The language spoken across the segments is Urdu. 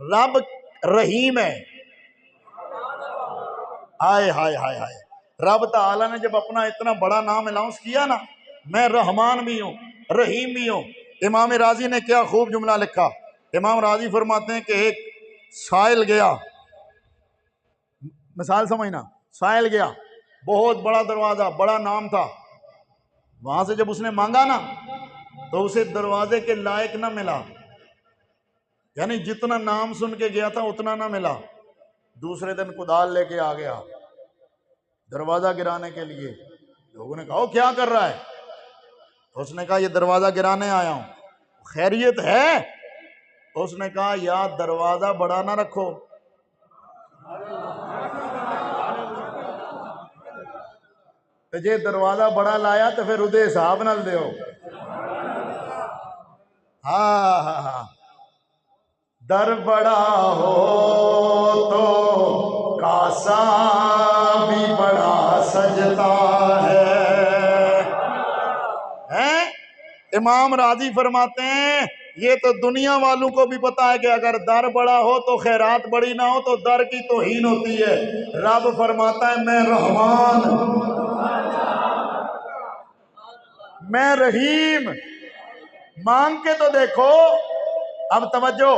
رب رحیم ہے. ہائے ہائے ہائے ہائے. رب تعالیٰ نے جب اپنا اتنا بڑا نام اناؤنس کیا نا، میں رحمان بھی ہوں رحیم بھی ہوں. امام راضی نے کیا خوب جملہ لکھا. امام راضی فرماتے ہیں کہ ایک سائل گیا، مثال سمجھنا، سائل گیا، بہت بڑا دروازہ، بڑا نام تھا. وہاں سے جب اس نے مانگا نا تو اسے دروازے کے لائق نہ ملا، یعنی جتنا نام سن کے گیا تھا اتنا نہ ملا. دوسرے دن کدال لے کے آ گیا دروازہ گرانے کے لیے. لوگوں نے کہا وہ کیا کر رہا ہے؟ اس نے کہا یہ دروازہ گرانے آیا ہوں. خیریت ہے؟ اس نے کہا یا دروازہ بڑا نہ رکھو. جے دروازہ بڑا لایا تو پھر ادے حساب نال دیو. ہاں ہاں ہاں. در بڑا ہو تو کاسا بھی بڑا سجتا ہے. امام راضی فرماتے ہیں یہ تو دنیا والوں کو بھی پتا ہے کہ اگر در بڑا ہو تو خیرات بڑی نہ ہو تو در کی توہین ہوتی ہے. رب فرماتا ہے میں رحمان، میں رحیم. مانگ کے تو دیکھو. اب توجہ،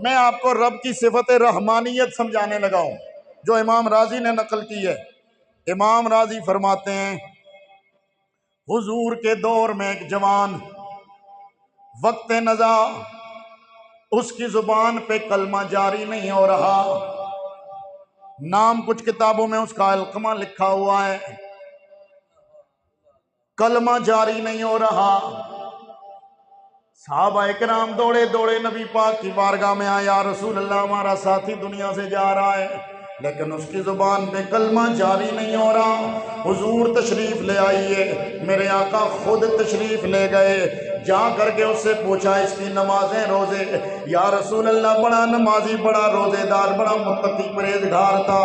میں آپ کو رب کی صفت رحمانیت سمجھانے لگا ہوں جو امام راضی نے نقل کی ہے. امام راضی فرماتے ہیں حضور کے دور میں ایک جوان وقت نزا، اس کی زبان پہ کلمہ جاری نہیں ہو رہا. نام کچھ کتابوں میں اس کا علقمہ لکھا ہوا ہے، کلمہ جاری نہیں ہو رہا. صحابہ کرام دوڑے دوڑے نبی پاک کی بارگاہ میں آیا، رسول اللہ ہمارا ساتھی دنیا سے جا رہا ہے لیکن اس کی زبان پہ کلمہ جاری نہیں ہو رہا. حضور تشریف لے آئیے. میرے آقا خود تشریف لے گئے، جا کر کے اس سے پوچھا اس کی نمازیں روزے. یا رسول اللہ بڑا نمازی، بڑا روزے دار، بڑا متقی پرہیزگار تھا.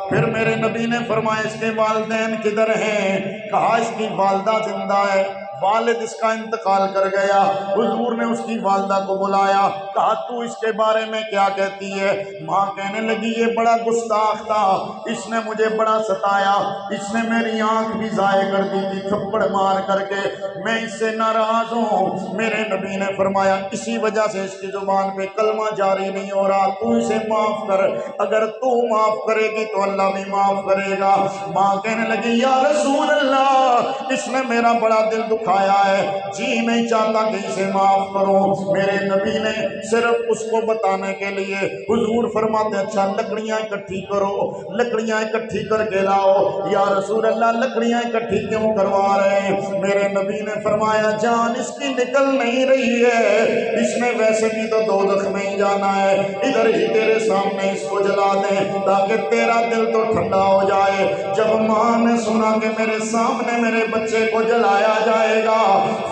پھر میرے نبی نے فرمایا اس کے والدین کدھر ہیں؟ کہا اس کی والدہ زندہ ہے، والد اس کا انتقال کر گیا. حضور نے اس کی والدہ کو بلایا، کہا تو اس کے بارے میں کیا کہتی ہے؟ ماں کہنے لگی یہ بڑا گستاخ تھا، اس نے مجھے بڑا ستایا، اس نے میری آنکھ بھی ضائع کر دی تھی تھپڑ مار کر کے، میں اس سے ناراض ہوں. میرے نبی نے فرمایا اسی وجہ سے اس کی زبان پہ کلمہ جاری نہیں ہو رہا، تو اسے معاف کر، اگر تو معاف کرے گی تو اللہ بھی معاف کرے گا. ماں کہنے لگی یا رسول اللہ اس نے میرا بڑا دل دکھایا ہے، جی نہیں چاہتا کہ اسے معاف کروں. میرے نبی نے صرف اس کو بتانے کے لیے، حضور فرماتے اچھا لکڑیاں اکٹھی کرو، لکڑیاں اکٹھی کر کے لاؤ. یا رسول اللہ لکڑیاں اکٹھی کیوں کروا رہے ہیں؟ میرے نبی نے فرمایا جان اس کی نکل نہیں رہی ہے، اس نے ویسے بھی تو دوزخ میں ہی جانا ہے، ادھر ہی تیرے سامنے اس کو جلا دیں تاکہ تیرا دل تو ٹھنڈا ہو جائے. جب ماں نے سنا کہ میرے سامنے میرے بچے کو جلایا جائے گا،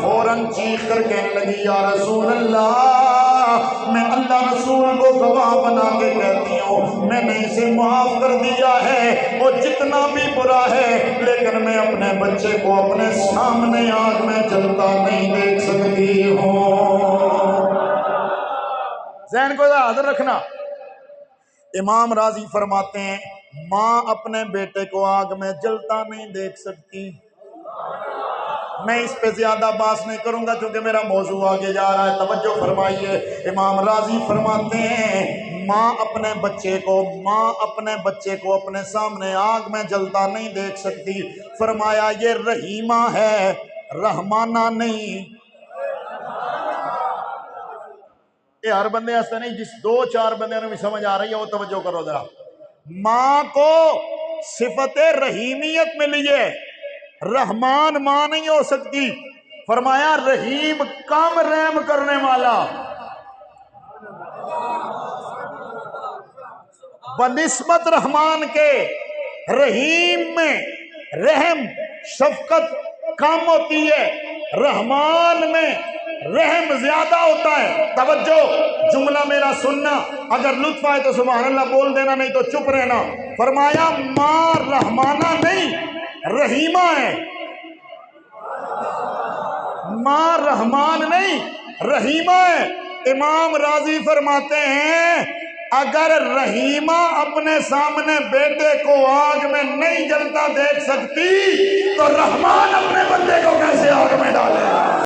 فوراً چیخ کر کہنے لگی یا رسول اللہ میں اللہ رسول کو گواہ بنا کے کہتی ہوں میں نے اسے معاف کر دیا ہے، وہ جتنا بھی برا ہے لیکن میں اپنے بچے کو اپنے سامنے آگ میں جلتا نہیں دیکھ سکتی ہوں. ذہن کو حاضر رکھنا. امام راضی فرماتے ہیں ماں اپنے بیٹے کو آگ میں جلتا نہیں دیکھ سکتی. میں اس پہ زیادہ بحث نہیں کروں گا کیونکہ میرا موضوع آگے جا رہا ہے. توجہ فرمائیے. امام راضی فرماتے ہیں ماں اپنے بچے کو اپنے سامنے آگ میں جلتا نہیں دیکھ سکتی. فرمایا یہ رحیمہ ہے، رحمانہ نہیں. یہ ہر بندے ایسے نہیں، جس دو چار بندے نے بھی سمجھ آ رہی ہے وہ توجہ کرو ذرا. ماں کو صفت رحیمیت ملی ہے، رحمان ماں نہیں ہو سکتی. فرمایا رحیم کم رحم کرنے والا، بنسبت رحمان کے رحیم میں رحم شفقت کم ہوتی ہے، رحمان میں رحم زیادہ ہوتا ہے. توجہ، جملہ میرا سننا، اگر لطف آئے تو سبحان اللہ بول دینا، نہیں تو چپ رہنا. فرمایا ماں رحمانہ نہیں رحیمہ ہے، ماں رحمان نہیں رحیمہ ہے. امام راضی فرماتے ہیں اگر رحیمہ اپنے سامنے بیٹے کو آگ میں نہیں جلتا دیکھ سکتی تو رحمان